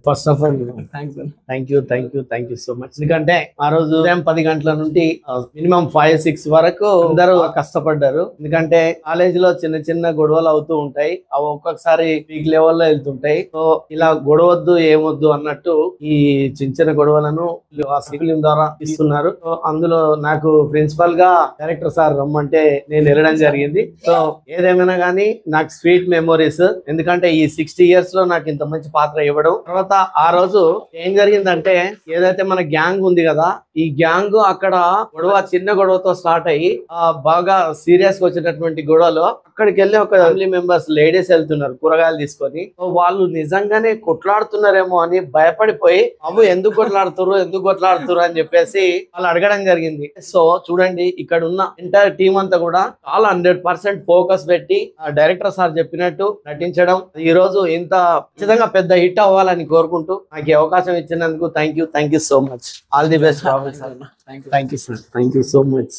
First of all thank you so much. ఎందుకంటే ఆ రోజు ఉదయం 10 గంటల నుండి మినిమం 5-6 వరకు అందరూ కష్టపడ్డారు. ఎందుకంటే కాలేజ్ లో చిన్న చిన్న గొడవలు అవుతూ ఉంటాయి, అవి ఒక్కొక్కసారి పీక్ లెవెల్లో వెళ్తుంటాయి. సో ఇలా గొడవద్దు ఏమొద్దు అన్నట్టు ఈ చిన్న చిన్న గొడవలను ఫిలిం ద్వారా ఇస్తున్నారు. సో అందులో నాకు ప్రిన్సిపల్ గా డైరెక్టర్ సార్ రమ్మంటే నేను వెళ్ళడం జరిగింది. సో ఏదేమైనా గానీ నాకు స్వీట్ మెమోరీస్. ఎందుకంటే ఈ 60 years లో నాకు ఇంత మంచి పాత్ర ఇవ్వడం. తర్వాత ఆ రోజు ఏం జరిగిందంటే, ఏదైతే మన గ్యాంగ్ ఉంది కదా, ఈ గ్యాంగ్ అక్కడ చిన్న గొడవతో స్టార్ట్ అయ్యి బాగా సీరియస్ గా వచ్చినటువంటి గొడవలో అక్కడికి వెళ్ళి ఒక ఫ్యామిలీ మెంబర్స్ లేడీస్ వెళ్తున్నారు కూరగాయలు తీసుకొని. వాళ్ళు నిజంగానే కొట్లాడుతున్నారేమో అని భయపడిపోయి, అబ్బు ఎందుకు కొట్లాడుతున్నారు అని చెప్పేసి వాళ్ళు అడగడం జరిగింది. సో చూడండి, ఇక్కడ ఉన్న ఎంటైర్ టీం అంతా కూడా చాలా 100% ఫోకస్ పెట్టి డైరెక్టర్ సార్ చెప్పినట్టు నటించడం, ఈ రోజు ఇంత ఖచ్చితంగా పెద్ద హిట్ అవ్వాలని కోరుకుంటూ నాకు అవకాశం ఇచ్చినందుకు thank you so much. All the best. Thank you sir. Thank you so much.